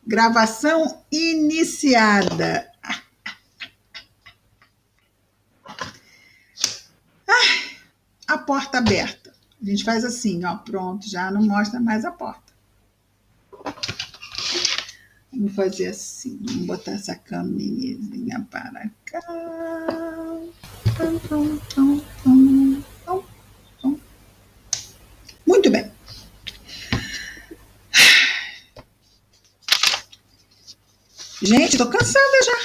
Gravação iniciada. A porta aberta. A gente faz assim, ó, pronto, já não mostra mais a porta. Vamos fazer assim, vamos botar essa caminhazinha para cá. Muito bem. Gente, tô cansada já.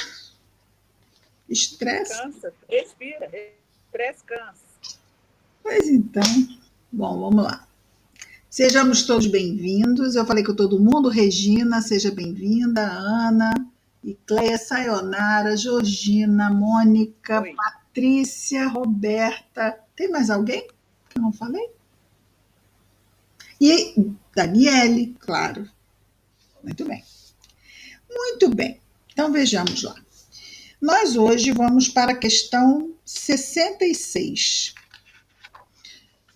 Estresse. Cansa, respira, estresse cansa. Pois então, bom, vamos lá. Sejamos todos bem-vindos. Eu falei com todo mundo. Regina, seja bem-vinda. Ana, Icleia, Sayonara, Georgina, Mônica, Oi. Patrícia, Roberta. Tem mais alguém que eu não falei? E Daniele, claro. Muito bem. Muito bem. Então vejamos lá. Nós hoje vamos para a questão 66.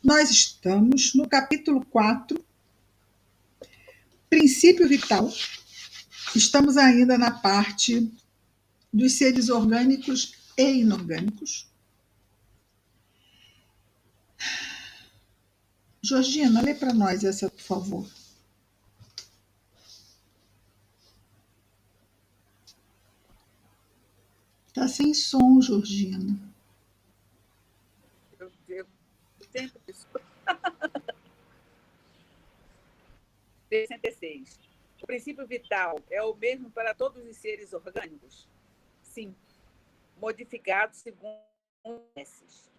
Nós estamos no capítulo 4, princípio vital. Estamos ainda na parte dos seres orgânicos e inorgânicos. Georgina, lê para nós essa, por favor. Está sem som, Georgina. Eu sempre escuto. 66. O princípio vital é o mesmo para todos os seres orgânicos? Sim. Modificado segundo esses.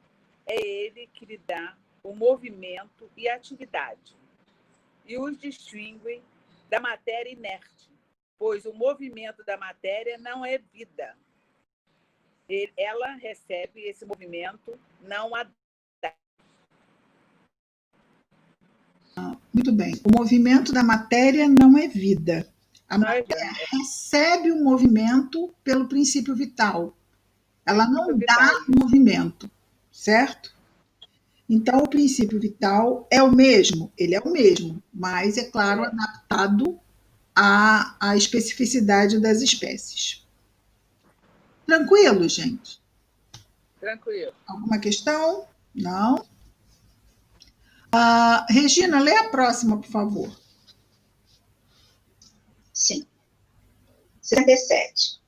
É ele que lhe dá o movimento e a atividade, e os distingue da matéria inerte, pois o movimento da matéria não é vida. Ela recebe esse movimento, não a dá. Muito bem. O movimento da matéria não é vida. A matéria recebe o movimento pelo princípio vital. Ela não dá movimento, certo? Então, o princípio vital é o mesmo, ele é o mesmo, mas, é claro, adaptado à especificidade das espécies. Tranquilo, gente? Tranquilo. Alguma questão? Não? Regina, lê a próxima, por favor. Sim. 67.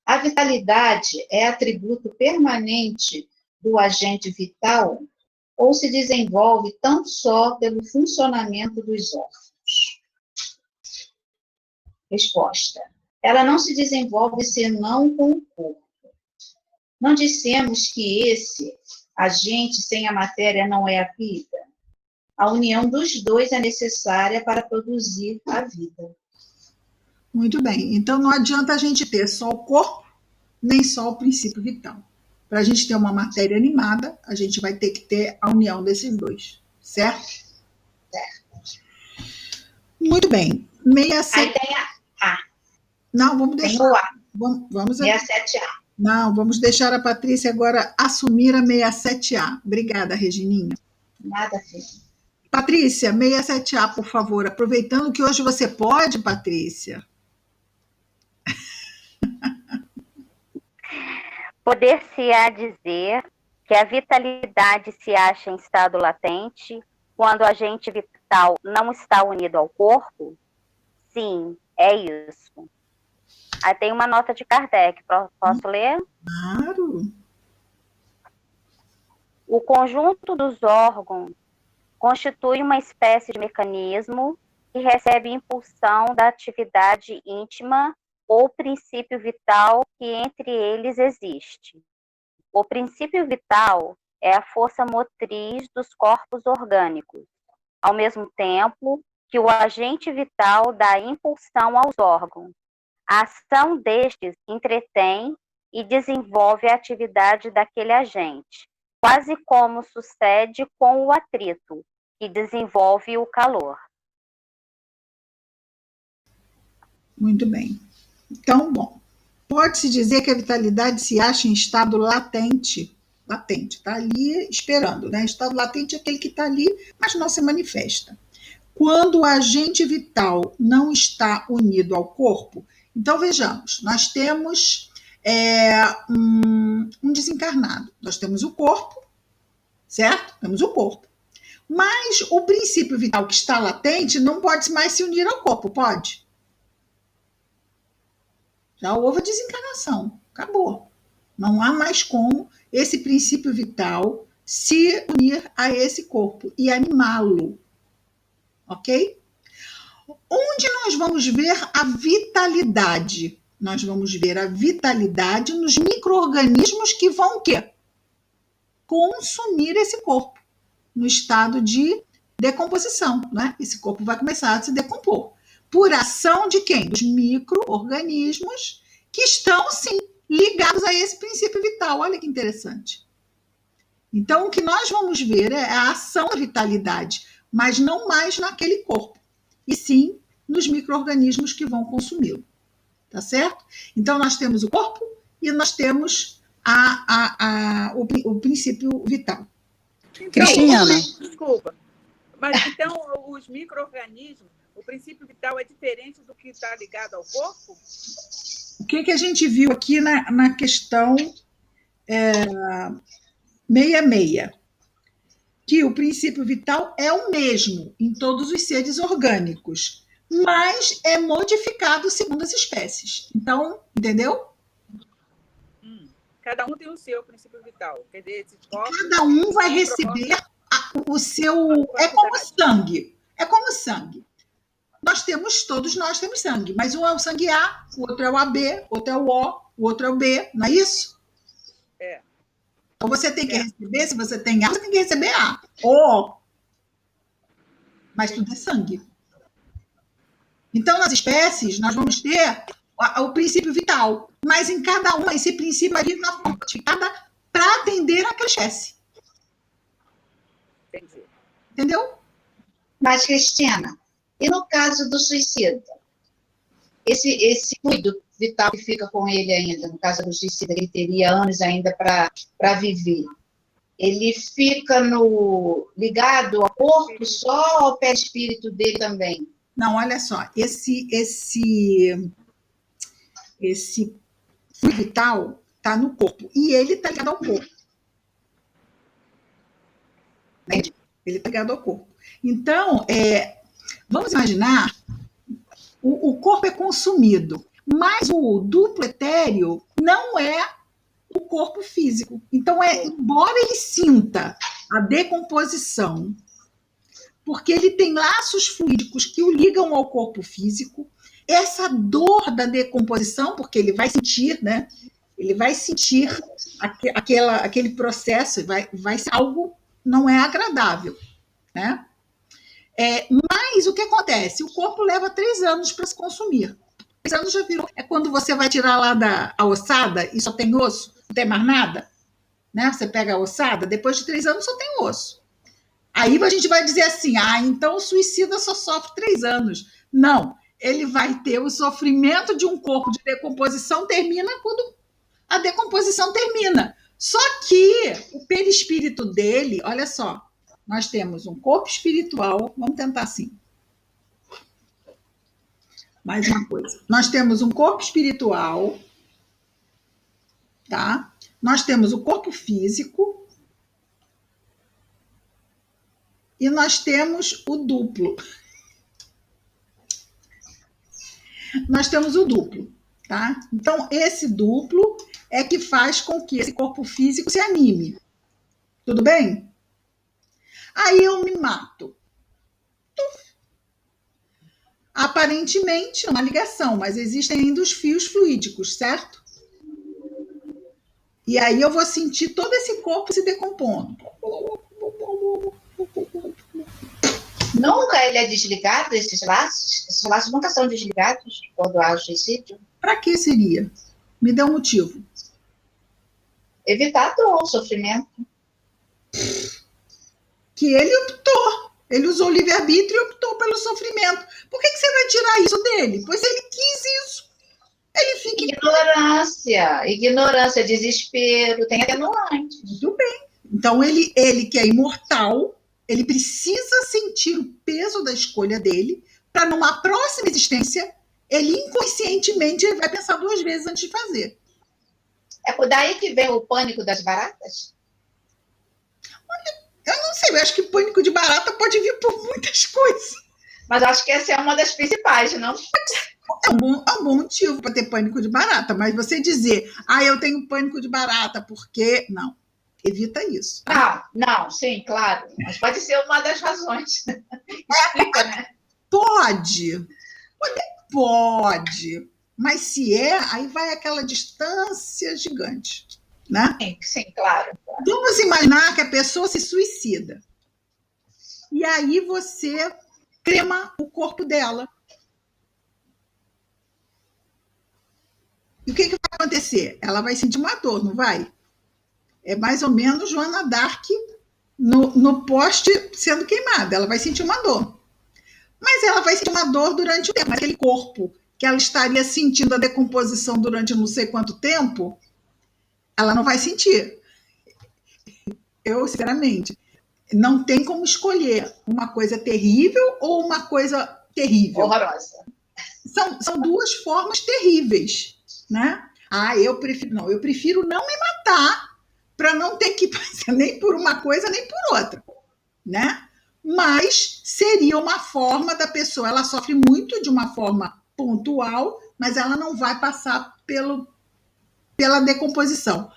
A vitalidade é atributo permanente do agente vital ou se desenvolve tão só pelo funcionamento dos órgãos? Resposta. Ela não se desenvolve senão com o corpo. Não dissemos que esse agente sem a matéria não é a vida? A união dos dois é necessária para produzir a vida. Muito bem. Então, não adianta a gente ter só o corpo, nem só o princípio vital. Para a gente ter uma matéria animada, a gente vai ter que ter a união desses dois, certo? Certo. Muito bem. 67. Aí tem a A. Não, vamos deixar. Tem o A. Vamos 67A. Não, vamos deixar a Patrícia agora assumir a 67A. Obrigada, Regininha. Nada, filho. Patrícia, 67A, por favor. Aproveitando que hoje você pode, Patrícia. Poder-se-á dizer que a vitalidade se acha em estado latente quando o agente vital não está unido ao corpo? Sim, é isso. Aí tem uma nota de Kardec, posso ler? Claro. O conjunto dos órgãos constitui uma espécie de mecanismo que recebe impulsão da atividade íntima ou princípio vital que entre eles existe. O princípio vital é a força motriz dos corpos orgânicos, ao mesmo tempo que o agente vital dá impulsão aos órgãos. A ação destes entretém e desenvolve a atividade daquele agente, quase como sucede com o atrito, que desenvolve o calor. Muito bem. Então, bom, pode-se dizer que a vitalidade se acha em estado latente. Latente, está ali esperando, né? Estado latente é aquele que está ali, mas não se manifesta. quando o agente vital não está unido ao corpo. Então, vejamos, nós temos um desencarnado. Nós temos o corpo, certo? Temos o corpo. Mas o princípio vital que está latente não pode mais se unir ao corpo, pode? Já houve a desencarnação, acabou. Não há mais como esse princípio vital se unir a esse corpo e animá-lo, ok? Onde nós vamos ver a vitalidade? Nós vamos ver a vitalidade nos micro-organismos que vão o quê? Consumir esse corpo no estado de decomposição, né? Esse corpo vai começar a se decompor. Por ação de quem? Dos micro-organismos que estão, sim, ligados a esse princípio vital. Olha que interessante. Então, o que nós vamos ver é a ação da vitalidade, mas não mais naquele corpo, e sim nos micro-organismos que vão consumi-lo. Tá certo? Então, nós temos o corpo e nós temos o princípio vital. Então, Cristiana. Desculpa. Mas então, os micro-organismos, o princípio vital é diferente do que está ligado ao corpo? O que a gente viu aqui na questão 66? Que o princípio vital é o mesmo em todos os seres orgânicos, mas é modificado segundo as espécies. Então, entendeu? Cada um tem o seu princípio vital. Quer dizer, esses corpos, cada um vai receber o seu... É como sangue. É como sangue. Todos nós temos sangue, mas um é o sangue A, o outro é o AB, o outro é o O, o outro é o B, não é isso? É. Então você tem que receber, se você tem A, você tem que receber A. O. Mas tudo é sangue. Então, nas espécies, nós vamos ter o princípio vital, mas em cada uma, esse princípio vai vir na forma modificada para atender aquela espécie. Entendi. Entendeu? Mas, Cristina, e no caso do suicida? Esse fluido vital que fica com ele ainda, no caso do suicida, ele teria anos ainda para viver, ele fica ligado ao corpo só ou ao perispírito dele também? Não, olha só, esse fluido vital está no corpo e ele está ligado ao corpo. Ele está ligado ao corpo. Então, vamos imaginar, o corpo é consumido, mas o duplo etéreo não é o corpo físico. Então, embora ele sinta a decomposição, porque ele tem laços fluídicos que o ligam ao corpo físico, essa dor da decomposição, porque ele vai sentir, né? Ele vai sentir aquele processo, vai ser algo não é agradável, né? Mas o que acontece? O corpo leva 3 anos para se consumir. 3 anos já virou. É quando você vai tirar lá a ossada e só tem osso, não tem mais nada, né? Você pega a ossada, depois de 3 anos só tem osso. Aí a gente vai dizer assim, então o suicida só sofre 3 anos. Não, ele vai ter o sofrimento de um corpo de decomposição termina quando a decomposição termina. Só que o perispírito dele, olha só, nós temos um corpo espiritual, vamos tentar assim. Mais uma coisa. Nós temos um corpo espiritual, tá? Nós temos o corpo físico, e nós temos o duplo. Nós temos o duplo, tá? Então, esse duplo é que faz com que esse corpo físico se anime. Tudo bem? Aí eu me mato. Aparentemente, não há ligação, mas existem ainda os fios fluídicos, certo? E aí eu vou sentir todo esse corpo se decompondo. Nunca ele é desligado, esses laços? Esses laços nunca são desligados quando há o suicídio? Para que seria? Me dê um motivo. Evitar dor, sofrimento. Que ele optou. Ele usou o livre-arbítrio e optou pelo sofrimento. Por que você vai tirar isso dele? Pois ele quis isso. Ele fica... Ignorância, desespero, tem atenuante. Muito bem. Então, ele que é imortal, Ele precisa sentir o peso da escolha dele para, numa próxima existência, ele inconscientemente vai pensar 2 vezes antes de fazer. É por daí que vem o pânico das baratas? Eu não sei, eu acho que o pânico de barata pode vir por muitas coisas. Mas acho que essa é uma das principais, não? É um bom motivo para ter pânico de barata, mas você dizer, eu tenho pânico de barata, porque... Não, evita isso. Não, sim, claro. Mas pode ser uma das razões. Explica, né? Pode, mas se aí vai aquela distância gigante, né? Sim, claro. Vamos imaginar que a pessoa se suicida. E aí você crema o corpo dela. E o que vai acontecer? Ela vai sentir uma dor, não vai? É mais ou menos Joana d'Arc no poste sendo queimada. Ela vai sentir uma dor. Mas ela vai sentir uma dor durante o tempo. Mas aquele corpo que ela estaria sentindo a decomposição durante não sei quanto tempo, ela não vai sentir. Eu, sinceramente, não tem como escolher uma coisa terrível ou uma coisa terrível. Horrorosa. São 2 formas terríveis, né? Eu prefiro não me matar para não ter que passar nem por uma coisa nem por outra, né? Mas seria uma forma da pessoa, ela sofre muito de uma forma pontual, mas ela não vai passar pela decomposição,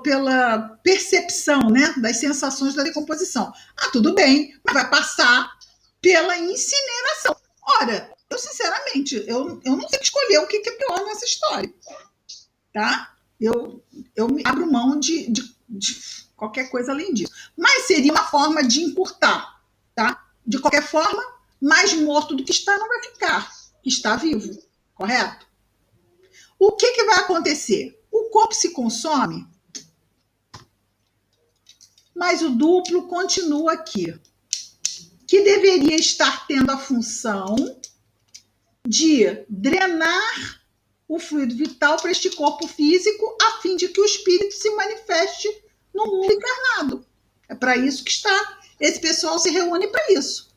pela percepção, né, das sensações da decomposição. Tudo bem, mas vai passar pela incineração. Ora, eu sinceramente, eu não sei escolher o que é pior nessa história, tá? Eu me abro mão de qualquer coisa além disso. Mas seria uma forma de encurtar, tá? De qualquer forma, mais morto do que está não vai ficar, está vivo, correto? O que vai acontecer? O corpo se consome, mas o duplo continua aqui, que deveria estar tendo a função de drenar o fluido vital para este corpo físico, a fim de que o espírito se manifeste no mundo encarnado. É para isso que está. Esse pessoal se reúne para isso.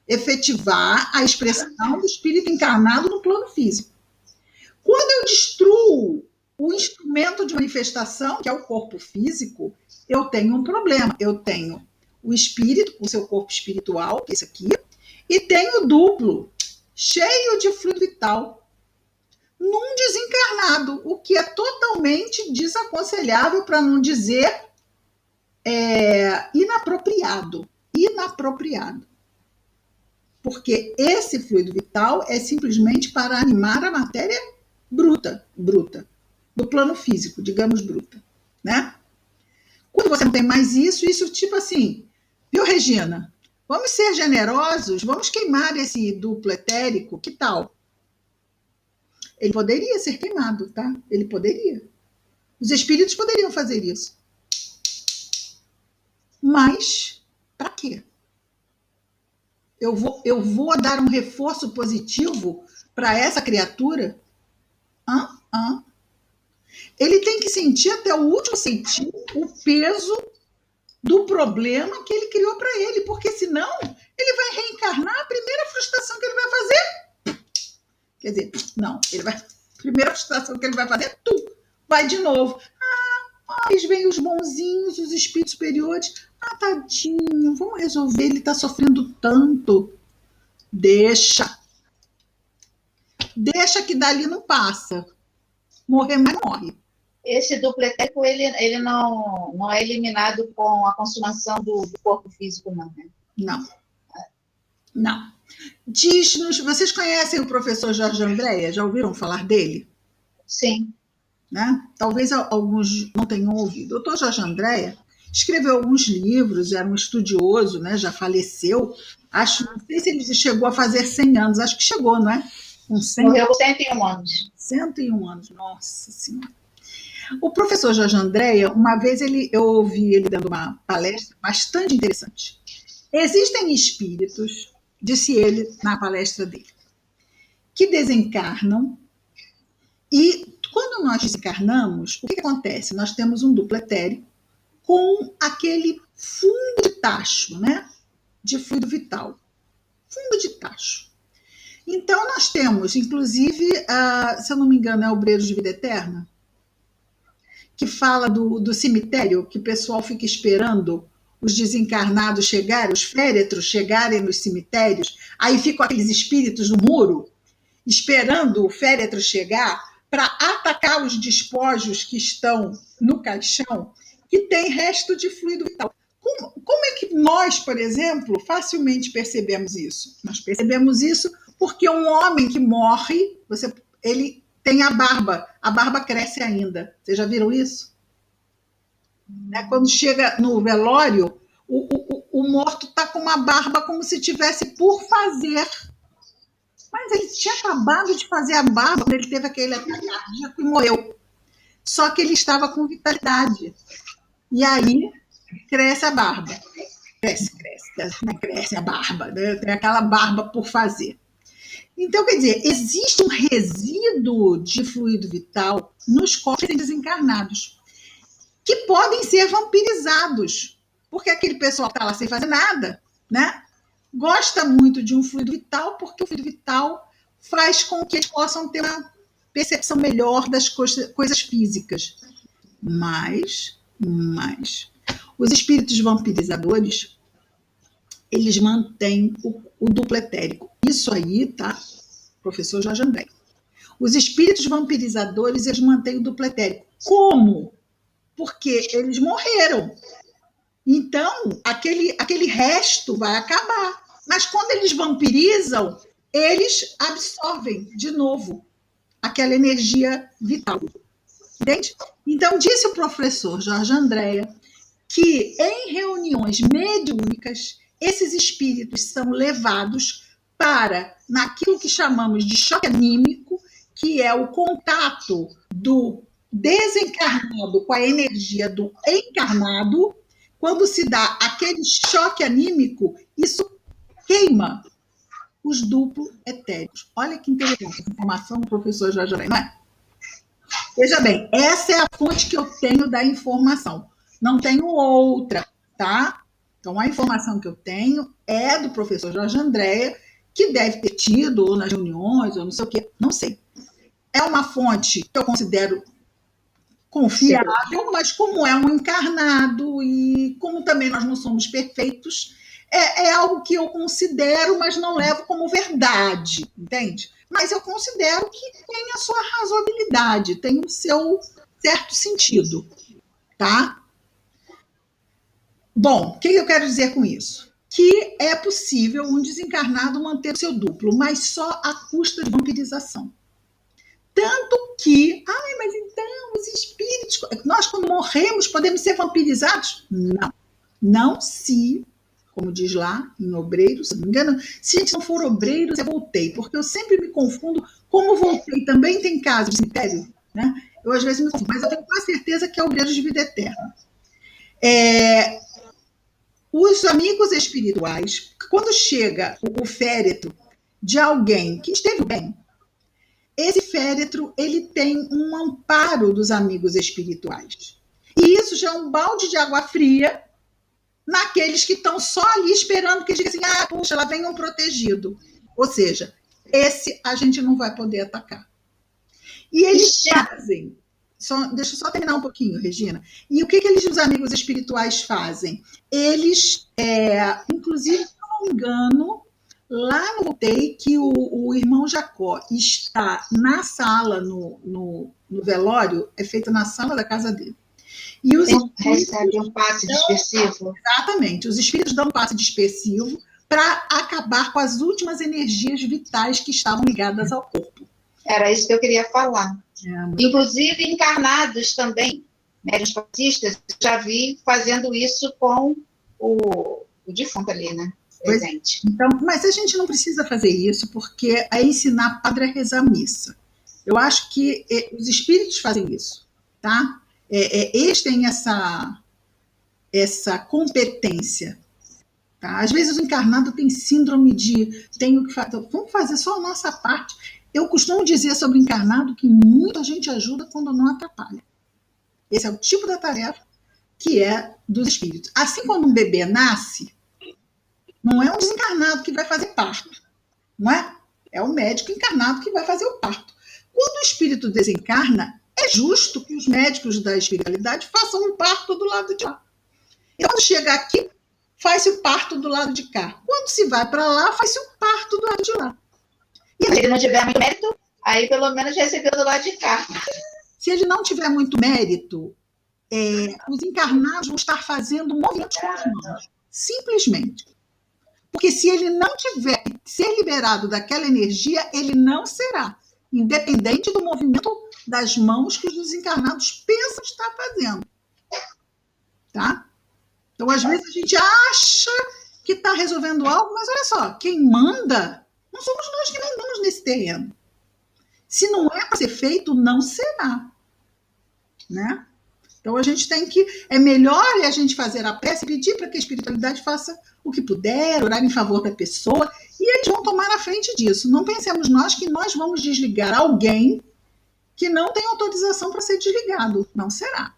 Efetivar a expressão do espírito encarnado no plano físico. Quando eu destruo o instrumento de manifestação, que é o corpo físico, eu tenho um problema. Eu tenho o espírito, o seu corpo espiritual, que é esse aqui, e tenho o duplo, cheio de fluido vital, num desencarnado, o que é totalmente desaconselhável, para não dizer inapropriado. Inapropriado. Porque esse fluido vital é simplesmente para animar a matéria bruta, do plano físico, digamos bruta, né? Quando você não tem mais isso tipo assim, viu, Regina? Vamos ser generosos, vamos queimar esse duplo etérico, que tal? Ele poderia ser queimado, tá? Ele poderia. Os espíritos poderiam fazer isso. Mas, para quê? Eu vou dar um reforço positivo para essa criatura? Ele tem que sentir até o último centímetro o peso do problema que ele criou para ele, porque senão ele vai reencarnar, a primeira frustração que ele vai fazer. Quer dizer, não, a primeira frustração que ele vai fazer vai de novo. Mas vem os bonzinhos, os espíritos superiores. Tadinho, vamos resolver, ele está sofrendo tanto. Deixa que dali não passa. Morrer, mas morre. Esse duplo etérico, ele não é eliminado com a consumação do corpo físico, não, né? Não. Diz-nos, vocês conhecem o professor Jorge Andréa? Já ouviram falar dele? Sim. Né? Talvez alguns não tenham ouvido. O doutor Jorge Andréa escreveu alguns livros, era um estudioso, né? Já faleceu. Não sei se ele chegou a fazer 100 anos, acho que chegou, não é? Morreu com 101 anos. 101 anos, nossa Senhora. O professor Jorge Andréa, uma vez eu ouvi ele dando uma palestra bastante interessante. Existem espíritos, disse ele na palestra dele, que desencarnam e quando nós desencarnamos, o que acontece? Nós temos um duplo etérico com aquele fundo de tacho, né? De fluido vital. Fundo de tacho. Então, nós temos, inclusive, se eu não me engano, é Obreiros de Vida Eterna, que fala do cemitério, que o pessoal fica esperando os desencarnados chegarem, os féretros chegarem nos cemitérios, aí ficam aqueles espíritos no muro, esperando o féretro chegar para atacar os despojos que estão no caixão, que tem resto de fluido vital. Como é que nós, por exemplo, facilmente percebemos isso? Nós percebemos isso porque um homem que morre, ele tem a barba cresce ainda. Vocês já viram isso? Quando chega no velório, o morto está com uma barba como se tivesse por fazer. Mas ele tinha acabado de fazer a barba quando ele teve aquele ataque cardíaco e morreu. Só que ele estava com vitalidade. E aí cresce a barba. Cresce a barba. Né? Tem aquela barba por fazer. Então, quer dizer, existe um resíduo de fluido vital nos corpos desencarnados que podem ser vampirizados, porque aquele pessoal está lá sem fazer nada, né? Gosta muito de um fluido vital, porque o fluido vital faz com que eles possam ter uma percepção melhor das coisas físicas. Mas os espíritos vampirizadores, eles mantêm o duplo etérico. Isso aí, tá? Professor Jorge André. Os espíritos vampirizadores, eles mantêm o duplo etérico. Como? Porque eles morreram. Então, aquele resto vai acabar. Mas quando eles vampirizam, eles absorvem de novo aquela energia vital. Entende? Então, disse o professor Jorge Andréa que em reuniões mediúnicas, esses espíritos são levados para naquilo que chamamos de choque anímico, que é o contato do desencarnado com a energia do encarnado. Quando se dá aquele choque anímico, isso queima os duplos etéricos. Olha que interessante essa informação do professor Jorge André, não é? Veja bem, essa é a fonte que eu tenho da informação. Não tenho outra, tá? Então, a informação que eu tenho é do professor Jorge Andréa, que deve ter tido, ou nas reuniões, ou não sei o quê, não sei. É uma fonte que eu considero confiável, mas como é um encarnado e como também nós não somos perfeitos, é algo que eu considero, mas não levo como verdade, entende? Mas eu considero que tem a sua razoabilidade, tem o seu certo sentido, tá? Bom, o que eu quero dizer com isso? Que é possível um desencarnado manter o seu duplo, mas só à custa de vampirização. Tanto que, mas então os espíritos, nós quando morremos podemos ser vampirizados? Não. Não se, como diz lá em Obreiros, se não me engano, se a gente não for Obreiros, eu voltei, porque eu sempre me confundo, como voltei também tem casa de cemitério, né? Eu às vezes me confundo, mas eu tenho quase certeza que é Obreiros de Vida Eterna. Os amigos espirituais, quando chega o féretro de alguém que esteve bem, esse féretro ele tem um amparo dos amigos espirituais. E isso já é um balde de água fria naqueles que estão só ali esperando que diga assim, puxa, lá vem um protegido. Ou seja, esse a gente não vai poder atacar. E eles fazem... deixa eu só terminar um pouquinho, Regina. E o que os amigos espirituais fazem? Eles, inclusive, se não me engano, lá no Voltei, que o irmão Jacó está na sala, no velório, é feito na sala da casa dele. E os recebe um passe dispersivo. Exatamente, os espíritos dão um passe dispersivo para acabar com as últimas energias vitais que estavam ligadas ao corpo. Era isso que eu queria falar. Inclusive, encarnados também, médiuns passistas, já vi fazendo isso com o defunto ali, né? Presente. Então, mas a gente não precisa fazer isso, porque é ensinar padre a rezar a missa. Eu acho que os espíritos fazem isso, tá? Eles têm essa competência. Tá? Às vezes o encarnado tem síndrome de tenho que fazer, vamos fazer só a nossa parte. Eu costumo dizer sobre o encarnado que muita gente ajuda quando não atrapalha. Esse é o tipo da tarefa que é dos espíritos. Assim, quando um bebê nasce, não é um desencarnado que vai fazer parto, não é? É o médico encarnado que vai fazer o parto. Quando o espírito desencarna, é justo que os médicos da espiritualidade façam um parto do lado de lá. E quando chega aqui, faz-se o parto do lado de cá. Quando se vai para lá, faz-se o parto do lado de lá. E se ele não tiver muito mérito, aí pelo menos recebeu do lado de cá. Se ele não tiver muito mérito, os encarnados vão estar fazendo movimentos com as mãos. Simplesmente. Porque se ele não tiver ser liberado daquela energia, ele não será. Independente do movimento das mãos que os desencarnados pensam estar fazendo. Tá? Então, às vezes, a gente acha que está resolvendo algo, mas olha só, quem manda não somos nós que mandamos nesse terreno. Se não é para ser feito, não será. Né? Então, a gente tem que... É melhor a gente fazer a prece e pedir para que a espiritualidade faça o que puder, orar em favor da pessoa, e eles vão tomar a frente disso. Não pensemos nós que nós vamos desligar alguém que não tem autorização para ser desligado. Não será.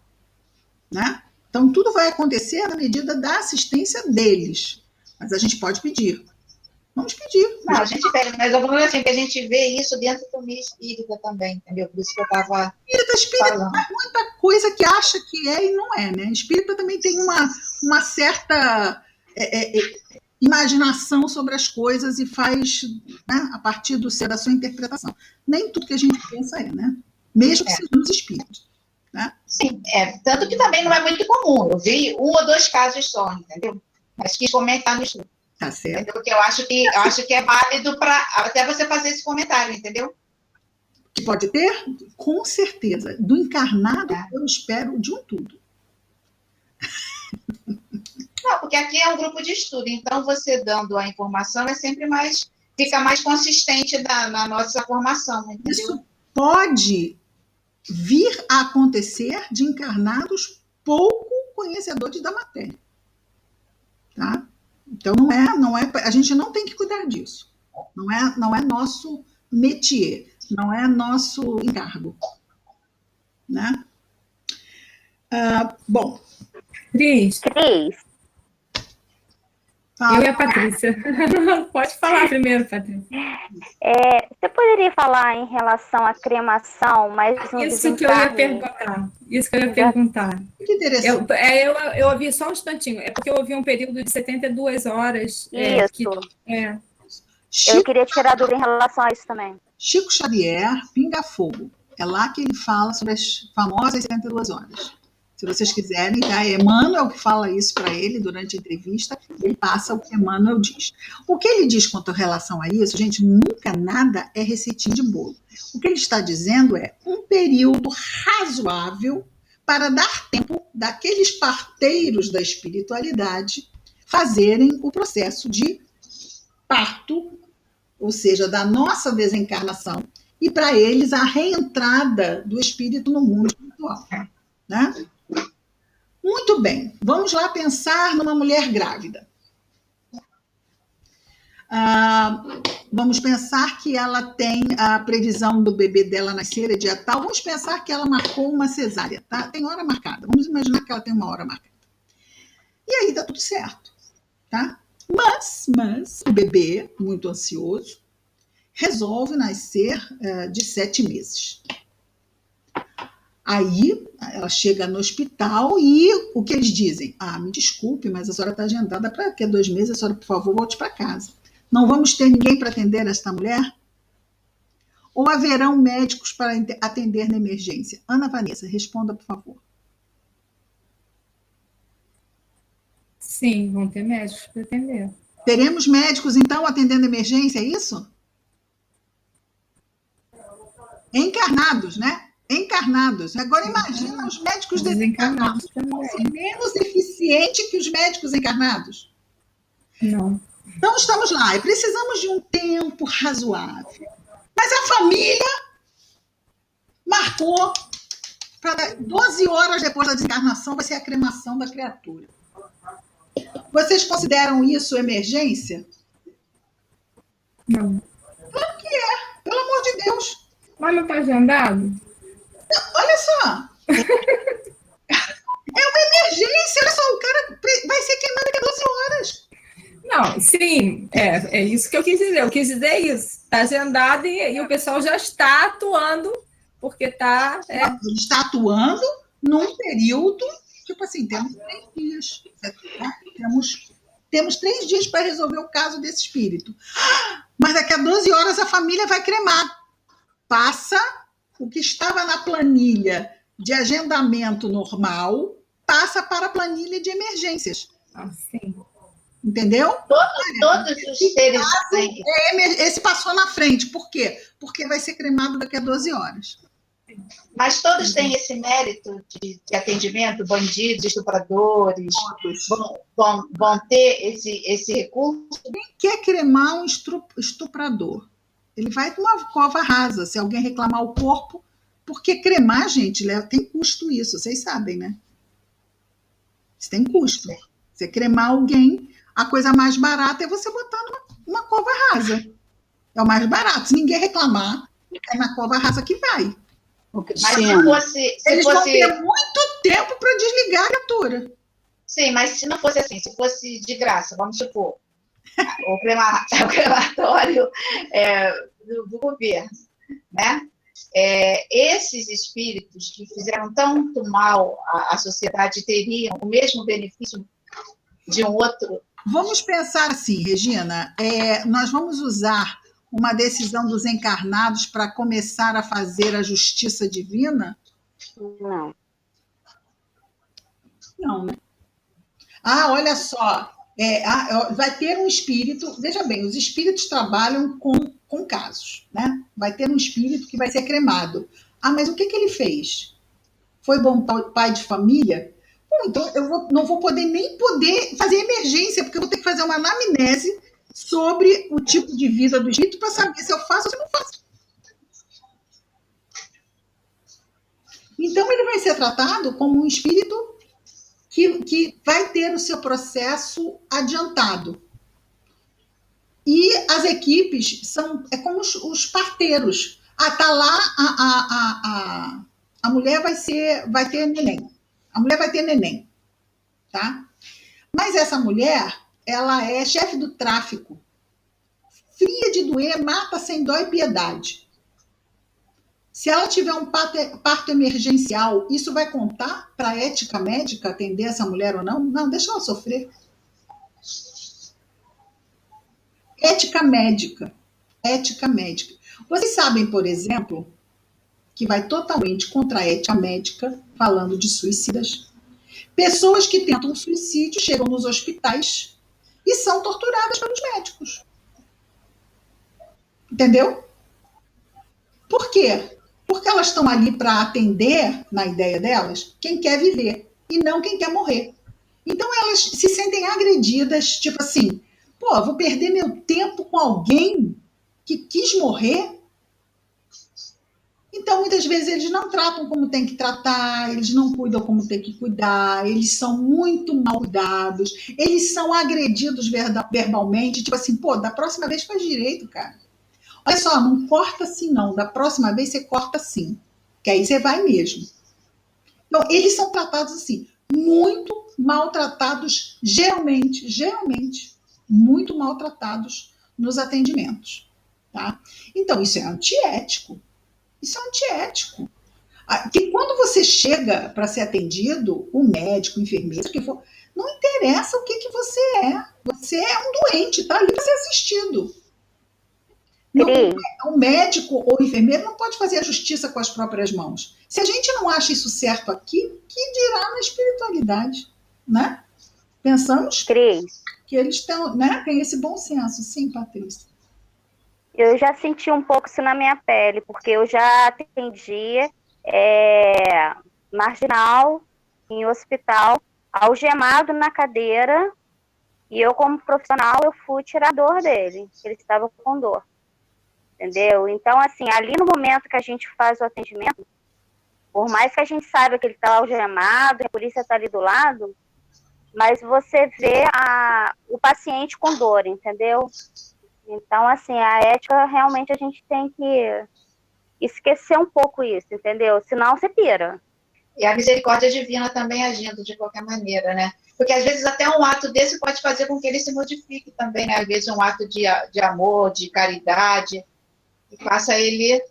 Né? Então, tudo vai acontecer na medida da assistência deles. Mas a gente pode pedir. Vamos pedir. Não, a gente pede, mas eu vou dizer assim, que a gente vê isso dentro do meio espírita também, entendeu? Por isso que eu estava Espírita é muita coisa que acha que é e não é, né? Espírita também tem uma certa imaginação sobre as coisas e faz, né, a partir da sua interpretação. Nem tudo que a gente pensa é, né? Mesmo que sejam os espíritos. Né? Sim, tanto que também não é muito comum. Eu vi 1 ou 2 casos só, entendeu? Mas quis comentar no estudo. Tá certo. Porque eu acho que é válido para até você fazer esse comentário, entendeu? Que pode ter? Com certeza. Do encarnado, eu espero de um tudo. Não, porque aqui é um grupo de estudo, então você dando a informação fica mais consistente na nossa formação, entendeu? Isso pode vir a acontecer de encarnados pouco conhecedores da matéria. Tá? Então, não é, a gente não tem que cuidar disso. Não é nosso métier, não é nosso encargo. Né? Bom. Cris. Fala. Eu e a Patrícia. Pode falar primeiro, Patrícia. Você poderia falar em relação à cremação, mas no Isso que eu ia perguntar. Que interessante. Eu ouvi só um instantinho. É porque eu ouvi um período de 72 horas. Chico, eu queria tirar dúvida em relação a isso também. Chico Xavier, Pinga Fogo. É lá que ele fala sobre as famosas 72 horas. Se vocês quiserem, tá? Emmanuel que fala isso para ele durante a entrevista, ele passa o que Emmanuel diz. O que ele diz quanto a relação a isso, gente, nunca nada é receitinha de bolo. O que ele está dizendo é um período razoável para dar tempo daqueles parteiros da espiritualidade fazerem o processo de parto, ou seja, da nossa desencarnação, e para eles a reentrada do espírito no mundo espiritual. Né? Muito bem, vamos lá pensar numa mulher grávida. Vamos pensar que ela tem a previsão do bebê dela nascer é dia tal. Vamos pensar que ela marcou uma cesárea, tá? Tem hora marcada. Vamos imaginar que ela tem uma hora marcada. E aí dá tudo certo, tá? Mas o bebê, muito ansioso, resolve nascer de 7 meses. Aí ela chega no hospital e o que eles dizem? Me desculpe, mas a senhora está agendada para daqui a 2 meses, a senhora, por favor, volte para casa. Não vamos ter ninguém para atender esta mulher? Ou haverão médicos para atender na emergência? Ana Vanessa, responda, por favor. Sim, vão ter médicos para atender. Teremos médicos, então, atendendo a emergência, é isso? Encarnados, né? Encarnados. Agora imagina os médicos desencarnados. Vão ser menos eficientes que os médicos encarnados? Não. Então estamos lá. E precisamos de um tempo razoável. Mas a família marcou para 12 horas depois da desencarnação vai ser a cremação da criatura. Vocês consideram isso emergência? Não. Claro que é. Pelo amor de Deus. Mas não está agendado? Olha só. É uma emergência. Não, sim, é isso que eu quis dizer. Eu quis dizer isso. Está agendado e o pessoal já está atuando, porque está. Ele está atuando num período, tipo assim, temos 3 dias. Né? Temos 3 dias para resolver o caso desse espírito. Mas daqui a 12 horas a família vai cremar. Passa o que estava na planilha de agendamento normal, passa para a planilha de emergências. Sim. Entendeu? Todos os seres. Esse passou na frente. Por quê? Porque vai ser cremado daqui a 12 horas. Mas todos têm esse mérito de atendimento, bandidos, estupradores, vão ter esse recurso? Quem quer cremar um estuprador? Ele vai para uma cova rasa, se alguém reclamar o corpo, porque cremar, gente, tem custo isso, vocês sabem, né? Isso tem custo. Você cremar alguém, a coisa mais barata é você botar numa cova rasa. É o mais barato. Se ninguém reclamar, é na cova rasa que vai. Mas se fosse. Eles vão ter muito tempo para desligar a criatura. Sim, mas se não fosse assim, se fosse de graça, vamos supor, o crematório do governo, né? Esses espíritos que fizeram tanto mal à sociedade teriam o mesmo benefício de um outro? Vamos pensar assim, Regina, nós vamos usar uma decisão dos encarnados para começar a fazer a justiça divina? Não. Não, né? Olha só, vai ter um espírito, veja bem, os espíritos trabalham com casos, né? Vai ter um espírito que vai ser cremado. Mas o que ele fez? Foi bom pai de família? Então eu não vou nem poder fazer emergência, porque eu vou ter que fazer uma anamnese sobre o tipo de vida do espírito para saber se eu faço ou se não faço. Então ele vai ser tratado como um espírito que vai ter o seu processo adiantado. E as equipes é como os parteiros. Tá lá, a mulher vai ter neném. A mulher vai ter neném, tá? Mas essa mulher, ela é chefe do tráfico. Fria de doer, mata sem dó e piedade. Se ela tiver um parto emergencial, isso vai contar para a ética médica atender essa mulher ou não? Não, deixa ela sofrer. Ética médica. Ética médica. Vocês sabem, por exemplo, que vai totalmente contra a ética médica, falando de suicidas. Pessoas que tentam suicídio chegam nos hospitais e são torturadas pelos médicos. Entendeu? Por quê? Porque elas estão ali para atender, na ideia delas, quem quer viver e não quem quer morrer. Então elas se sentem agredidas, tipo assim, vou perder meu tempo com alguém que quis morrer? Então, muitas vezes, eles não tratam como tem que tratar, eles não cuidam como tem que cuidar, eles são muito mal cuidados, eles são agredidos verbalmente, tipo assim, da próxima vez faz direito, cara. Olha só, não corta assim não, da próxima vez você corta assim, que aí você vai mesmo. Então, eles são tratados assim, muito maltratados, geralmente, muito maltratados nos atendimentos, tá? Então, isso é antiético. Isso é antiético. Que quando você chega para ser atendido, o médico, o enfermeiro, o que for, não interessa o que você é. Você é um doente, está ali para ser assistido. O médico ou o enfermeiro não pode fazer a justiça com as próprias mãos. Se a gente não acha isso certo aqui, que dirá na espiritualidade, né? Pensamos que eles têm esse bom senso. Sim, Patrícia. Eu já senti um pouco isso na minha pele, porque eu já atendi marginal em hospital, algemado na cadeira, e eu, como profissional, eu fui tirar a dor dele, ele estava com dor. Entendeu? Então, assim, ali no momento que a gente faz o atendimento, por mais que a gente saiba que ele está algemado, a polícia está ali do lado, mas você vê o paciente com dor, entendeu? Então, assim, a ética, realmente, a gente tem que esquecer um pouco isso, entendeu? Senão você pira. E a misericórdia divina também agindo de qualquer maneira, né? Porque às vezes até um ato desse pode fazer com que ele se modifique também, né? Às vezes um ato de amor, de caridade, e faça ele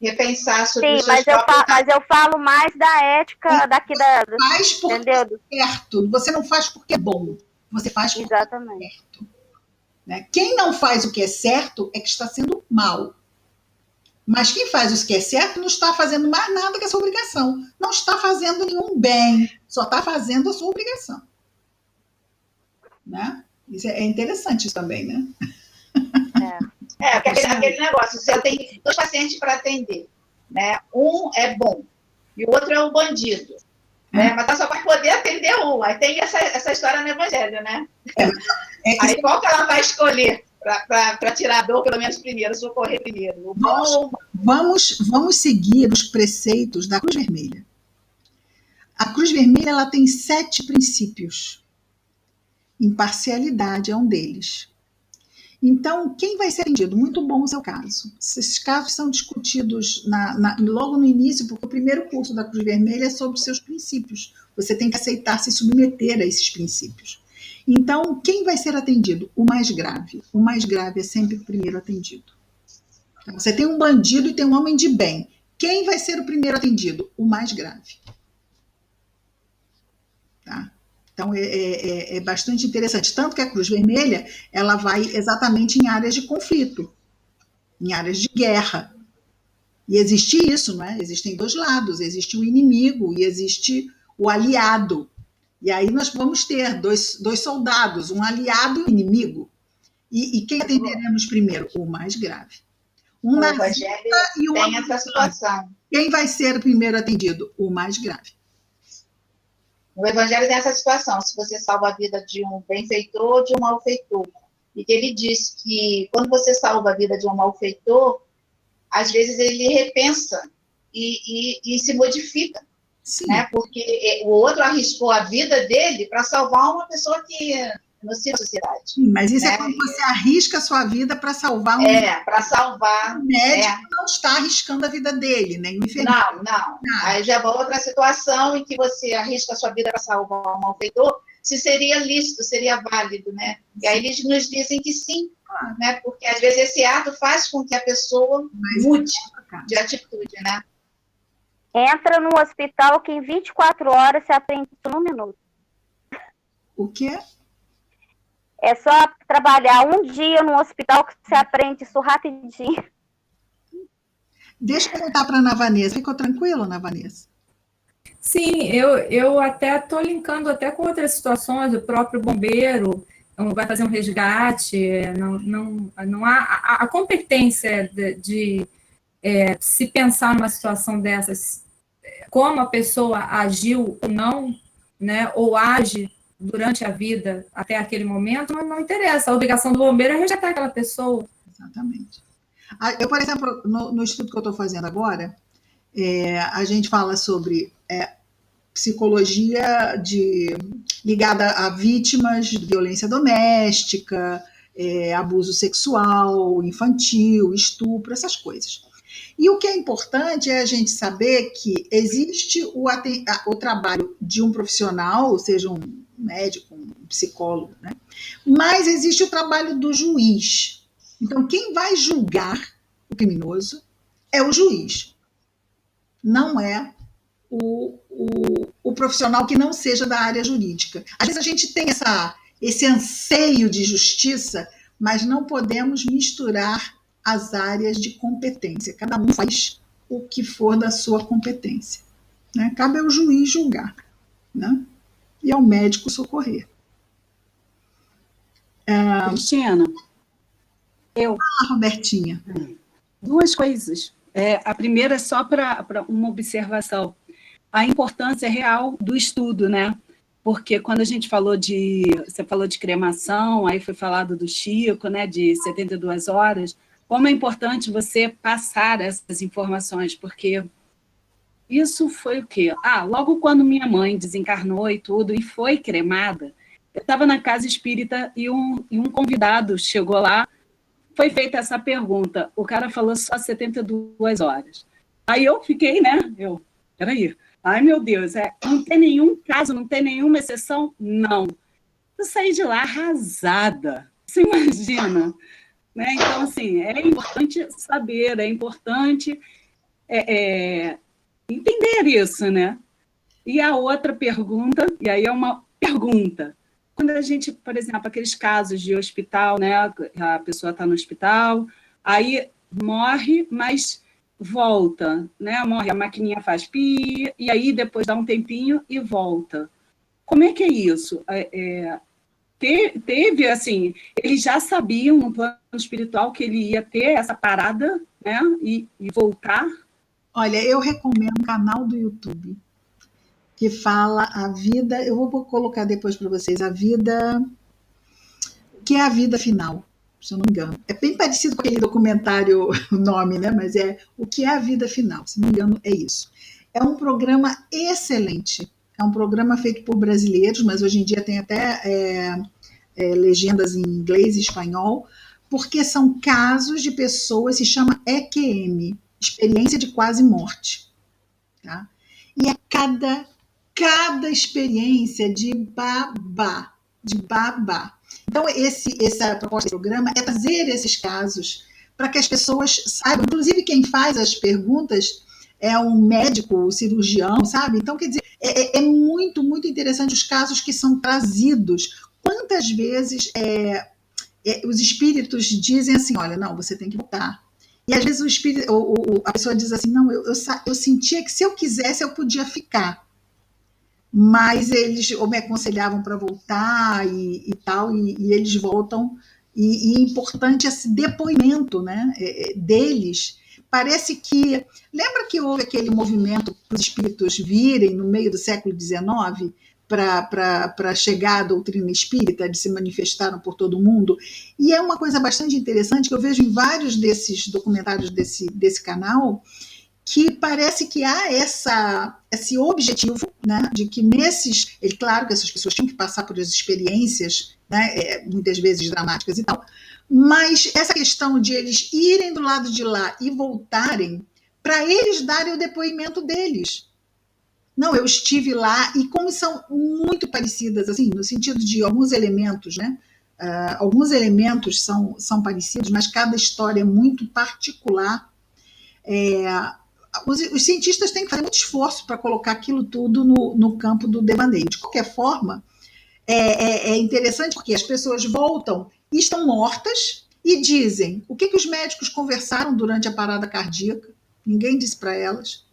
repensar sobre os seus próprios... Mas eu falo mais da ética daqui da... Faz porque é certo. Você não faz porque é bom. Você faz porque é certo. Né? Quem não faz o que é certo é que está sendo mal. Mas quem faz o que é certo não está fazendo mais nada que a sua obrigação. Não está fazendo nenhum bem. Só está fazendo a sua obrigação. Né? Isso é interessante isso também, né? Aquele negócio. Você tem 2 pacientes para atender. Né? Um é bom e o outro é um bandido. Né? Mas só vai poder atender um. Aí tem essa história no Evangelho, né? Aí qual que ela vai escolher para tirar a dor, pelo menos primeiro, socorrer primeiro? Vamos seguir os preceitos da Cruz Vermelha. A Cruz Vermelha ela tem 7 princípios. Imparcialidade é um deles. Então, quem vai ser atendido? Muito bom o seu caso. Esses casos são discutidos logo no início, porque o primeiro curso da Cruz Vermelha é sobre os seus princípios. Você tem que aceitar se submeter a esses princípios. Então, quem vai ser atendido? O mais grave. O mais grave é sempre o primeiro atendido. Você tem um bandido e tem um homem de bem. Quem vai ser o primeiro atendido? O mais grave. Tá? Então, é bastante interessante. Tanto que a Cruz Vermelha ela vai exatamente em áreas de conflito, em áreas de guerra. E existe isso, não é? Existem 2 lados. Existe o inimigo e existe o aliado. E aí nós vamos ter dois soldados, um aliado e um inimigo. E quem atenderemos primeiro? O mais grave. O Evangelho tem essa situação. Quem vai ser o primeiro atendido? O mais grave. O Evangelho tem essa situação, se você salva a vida de um benfeitor ou de um malfeitor. E que ele diz que quando você salva a vida de um malfeitor, às vezes ele repensa e se modifica. Né? Porque o outro arriscou a vida dele para salvar uma pessoa que é nociva à sociedade. Sim, mas isso, né? É quando você arrisca a sua vida para salvar um... para salvar... O médico não está arriscando a vida dele, né? Não. Aí já vai outra situação em que você arrisca a sua vida para salvar um malfeitor, se seria lícito, seria válido, né? E aí eles nos dizem que sim, né? Porque às vezes esse ato faz com que a pessoa mude de atitude, né? Entra no hospital que em 24 horas você aprende isso num minuto. O quê? É só trabalhar um dia no hospital que você aprende isso rapidinho. Deixa eu perguntar para a Ana Vanessa. Ficou tranquilo, Ana Vanessa? Sim, eu até estou linkando até com outras situações. O próprio bombeiro vai fazer um resgate. Não há a competência de se pensar numa situação dessas, como a pessoa agiu ou não, né, ou age durante a vida até aquele momento, não interessa. A obrigação do bombeiro é resgatar aquela pessoa. Exatamente. Eu, por exemplo, no estudo que eu estou fazendo agora, a gente fala sobre psicologia ligada a vítimas de violência doméstica, abuso sexual, infantil, estupro, essas coisas. E o que é importante é a gente saber que existe o trabalho de um profissional, seja um médico, um psicólogo, né? Mas existe o trabalho do juiz. Então, quem vai julgar o criminoso é o juiz. Não é o profissional que não seja da área jurídica. Às vezes a gente tem esse anseio de justiça, mas não podemos misturar as áreas de competência. Cada um faz o que for da sua competência. Né? Cabe ao juiz julgar, né? E ao médico socorrer. Cristina, Robertinha. 2 coisas. A primeira é só para uma observação. A importância real do estudo, né? Porque quando a gente você falou de cremação, aí foi falado do Chico, né, de 72 horas, como é importante você passar essas informações, porque isso foi o quê? Logo quando minha mãe desencarnou e tudo, e foi cremada, eu estava na casa espírita e um convidado chegou lá, foi feita essa pergunta, o cara falou só 72 horas. Aí eu fiquei, né, peraí, Ai, meu Deus, não tem nenhum caso, não tem nenhuma exceção? Não. Eu saí de lá arrasada. Você imagina? Né? Então, assim, é importante saber, é importante entender isso, né? E a outra pergunta, e aí é uma pergunta, quando a gente, por exemplo, aqueles casos de hospital, né? A pessoa está no hospital, aí morre, mas volta, né? Morre, a maquininha faz pi, e aí depois dá um tempinho e volta. Como é que é isso? Teve, assim, eles já sabiam no plano espiritual que ele ia ter essa parada, né? E voltar? Olha, eu recomendo um canal do YouTube que fala a vida, eu vou colocar depois para vocês, a vida, o que é a vida final, se eu não me engano. É bem parecido com aquele documentário, o nome, né? Mas é o que é a vida final, se não me engano, é isso. É um programa excelente, é um programa feito por brasileiros, mas hoje em dia tem até legendas em inglês e espanhol, porque são casos de pessoas, se chama EQM, experiência de quase morte. Tá? E é cada experiência de babá, de babá. Então, essa proposta do programa é trazer esses casos para que as pessoas saibam, inclusive quem faz as perguntas é um médico, um cirurgião, sabe? Então, quer dizer, é muito, muito interessante os casos que são trazidos. Quantas vezes os espíritos dizem assim, olha, não, você tem que voltar. E às vezes a pessoa diz assim, não, eu sentia que se eu quisesse eu podia ficar. Mas eles ou me aconselhavam para voltar e tal, e eles voltam. E é importante esse depoimento, né, deles. Parece que... Lembra que houve aquele movimento para os espíritos virem no meio do século XIX para chegar à doutrina espírita, de se manifestaram por todo o mundo? E é uma coisa bastante interessante que eu vejo em vários desses documentários desse canal, que parece que há esse objetivo, né, de que claro que essas pessoas tinham que passar por experiências, né, muitas vezes dramáticas e tal, mas essa questão de eles irem do lado de lá e voltarem, para eles darem o depoimento deles. Não, eu estive lá, e como são muito parecidas, assim, no sentido de alguns elementos, né? Alguns elementos são parecidos, mas cada história é muito particular. Os cientistas têm que fazer muito esforço para colocar aquilo tudo no campo do devaneio. De qualquer forma, é interessante porque as pessoas voltam e estão mortas e dizem o que os médicos conversaram durante a parada cardíaca. Ninguém disse para elas.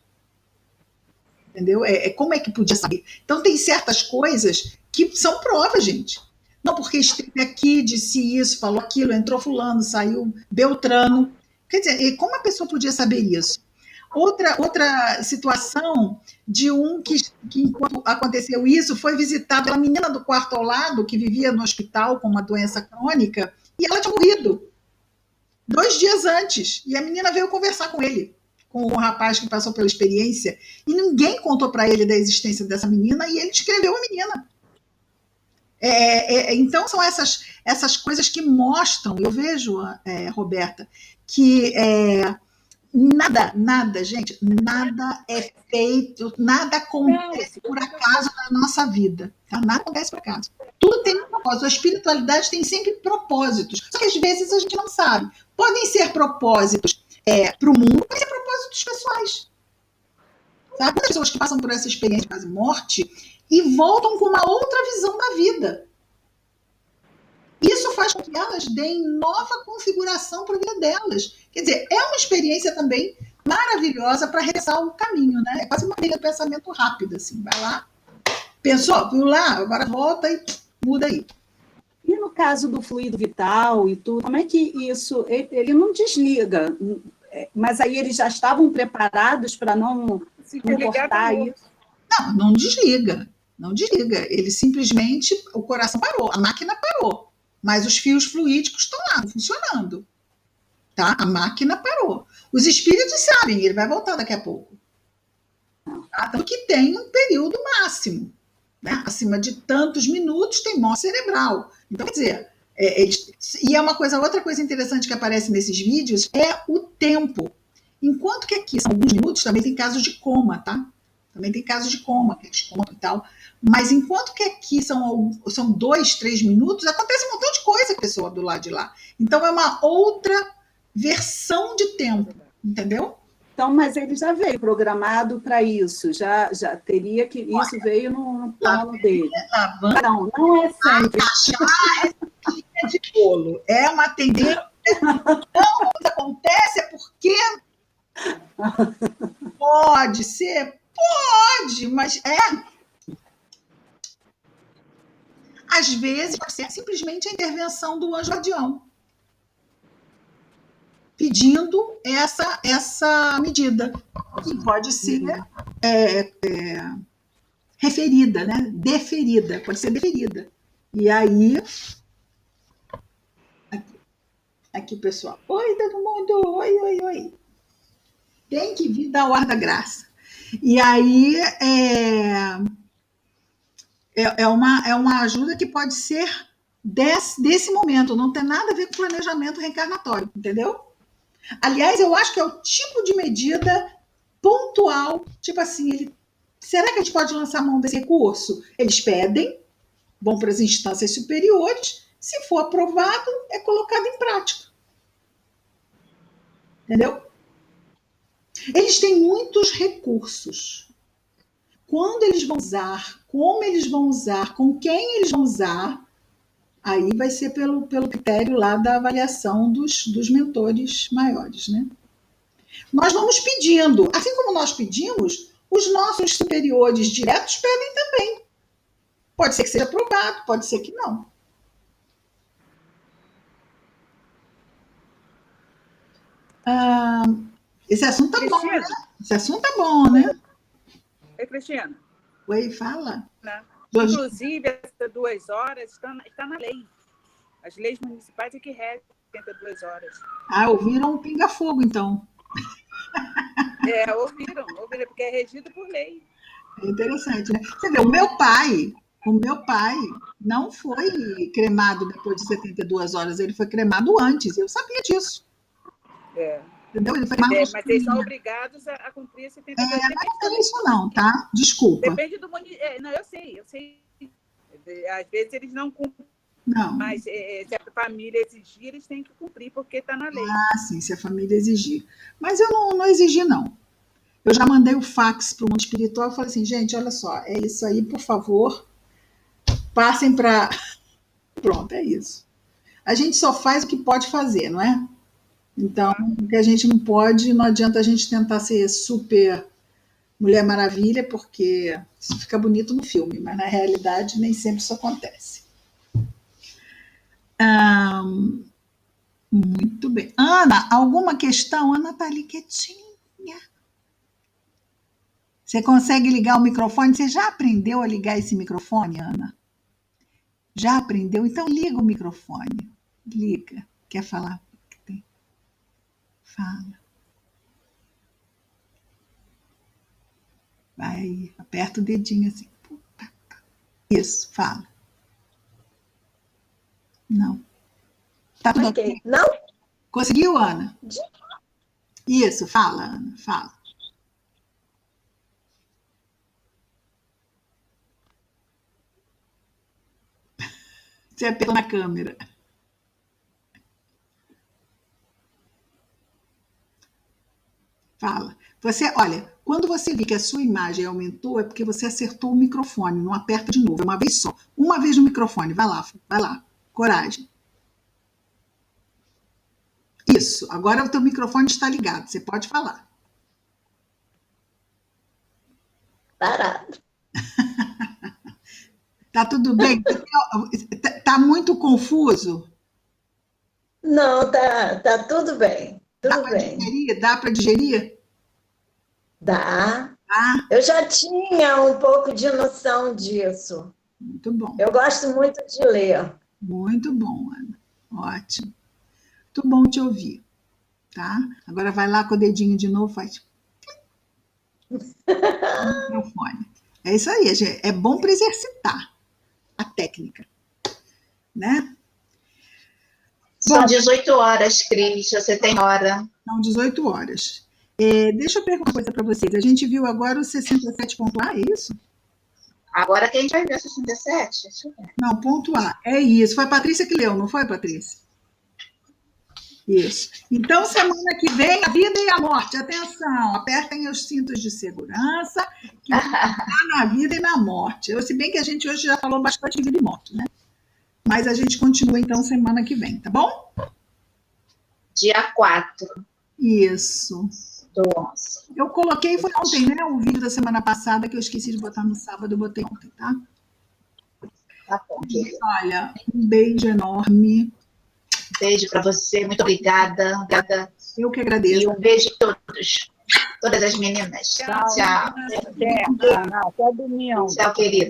Entendeu? Como é que podia saber? Então, tem certas coisas que são provas, gente. Não porque esteve aqui, disse isso, falou aquilo, entrou fulano, saiu Beltrano. Quer dizer, como a pessoa podia saber isso? Outra situação de que enquanto aconteceu isso, foi visitar pela menina do quarto ao lado, que vivia no hospital com uma doença crônica, e ela tinha morrido 2 dias antes. E a menina veio conversar com ele, com o rapaz que passou pela experiência, e ninguém contou para ele da existência dessa menina, e ele descreveu a menina. Então, são essas coisas que mostram, eu vejo, Roberta, que nada, gente, nada é feito, nada acontece por acaso na nossa vida. Tá? Nada acontece por acaso. Tudo tem um propósito. A espiritualidade tem sempre propósitos. Só que às vezes a gente não sabe. Podem ser propósitos para o mundo, podem ser propósitos pessoais. Sabe? Muitas pessoas que passam por essa experiência de quase morte e voltam com uma outra visão da vida. Isso faz com que elas deem nova configuração para a vida delas. Quer dizer, é uma experiência também maravilhosa para realizar o caminho, né? É quase uma linha de pensamento rápido, assim. Vai lá, pensou, viu lá, agora volta e muda aí. E no caso do fluido vital e tudo, como é que isso... Ele não desliga, mas aí eles já estavam preparados para não cortar isso? Não desliga. Não desliga. Ele simplesmente, o coração parou, a máquina parou. Mas os fios fluídicos estão lá, funcionando. Tá? A máquina parou. Os espíritos sabem, ele vai voltar daqui a pouco. Tá? Tanto que tem um período máximo. Né? Acima de tantos minutos tem morte cerebral. Então, quer dizer, e outra coisa interessante que aparece nesses vídeos é o tempo. Enquanto que aqui são alguns minutos, também tem casos de coma, tá? Também tem casos de coma, que eles contam e tal. Mas enquanto que aqui são 2, 3 minutos, acontece um montão de coisa com a pessoa do lado de lá. Então é uma outra versão de tempo, entendeu? Então, mas ele já veio programado para isso, já teria que. Isso veio no plano dele. Não é sempre. É de bolo. É uma tendência. Não, isso acontece é porque pode ser, pode, mas às vezes pode ser simplesmente a intervenção do anjo guardião, pedindo essa medida, que pode ser referida, né? Deferida, pode ser deferida. E aí, aqui pessoal, oi todo mundo, oi. Tem que vir dar o ar da graça. E aí é uma ajuda que pode ser desse momento, não tem nada a ver com planejamento reencarnatório, entendeu? Aliás, eu acho que é o tipo de medida pontual, tipo assim, será que a gente pode lançar a mão desse recurso? Eles pedem, vão para as instâncias superiores, se for aprovado, é colocado em prática. Entendeu? Eles têm muitos recursos. Quando eles vão usar, como eles vão usar, com quem eles vão usar, aí vai ser pelo critério lá da avaliação dos mentores maiores, né? Nós vamos pedindo, assim como nós pedimos, os nossos superiores diretos pedem também. Pode ser que seja aprovado, pode ser que não. Esse assunto tá bom, né? Esse assunto tá bom, né? Oi, Cristina. Oi, fala. Inclusive, essas 2 horas está na lei. As leis municipais é que regem 72 horas. Ouviram o pinga-fogo, então. Ouviram, porque é regido por lei. É interessante, né? Você vê, o meu pai não foi cremado depois de 72 horas, ele foi cremado antes, eu sabia disso. Entendeu? Ele foi mas eles são obrigados a cumprir 72 horas. Mas não tem isso não, tá? Desculpa. Depende do município. Não, eu sei. Às vezes eles não cumprem. Não. Mas se a família exigir, eles têm que cumprir, porque está na lei. Sim, se a família exigir. Mas eu não exigi, não. Eu já mandei o fax para o mundo espiritual e falei assim, gente, olha só, é isso aí, por favor, passem para... Pronto, é isso. A gente só faz o que pode fazer, não é? Então, o que a gente não pode, não adianta a gente tentar ser super Mulher Maravilha, porque isso fica bonito no filme, mas na realidade nem sempre isso acontece. Muito bem. Ana, alguma questão? Ana está ali quietinha. Você consegue ligar o microfone? Você já aprendeu a ligar esse microfone, Ana? Já aprendeu? Então liga o microfone. Liga. Quer falar? Fala. Vai, aperta o dedinho assim. Isso, fala. Não. Tá tudo ok? Não? Conseguiu, Ana? Isso, fala, Ana, fala. Você apertou na câmera. Fala. Olha, quando você vê que a sua imagem aumentou, é porque você acertou o microfone. Não aperta de novo, é uma vez só. Uma vez no microfone. Vai lá. Coragem. Isso. Agora o teu microfone está ligado. Você pode falar. Parado. Tá tudo bem? Tá muito confuso? Não, tá tudo bem. Tudo bem. Dá para digerir? Dá. Eu já tinha um pouco de noção disso. Muito bom. Eu gosto muito de ler. Muito bom, Ana. Ótimo. Muito bom te ouvir. Tá? Agora vai lá com o dedinho de novo, faz. Microfone. É isso aí, gente. É bom para exercitar a técnica. Né? São 18 horas, Cris. Você tem hora. São 18 horas. Deixa eu perguntar uma coisa para vocês. A gente viu agora o 67 ponto A, é isso? Agora que a gente vai ver o 67. Deixa eu ver. Não, ponto A. É isso. Foi a Patrícia que leu, não foi, Patrícia? Isso. Então, semana que vem, a vida e a morte. Atenção, apertem os cintos de segurança, que está na vida e na morte. Se bem que a gente hoje já falou bastante de vida e morte, né? Mas a gente continua, então, semana que vem, tá bom? Dia 4 Isso. do 11. Eu coloquei, foi ontem, né? O vídeo da semana passada, que eu esqueci de botar no sábado, eu botei ontem, tá? Tá bom, querida. Olha, um beijo enorme. Beijo para você, muito obrigada. Obrigada. Eu que agradeço. E um beijo a todas as meninas. Tchau. Até domingo. Tchau, querida.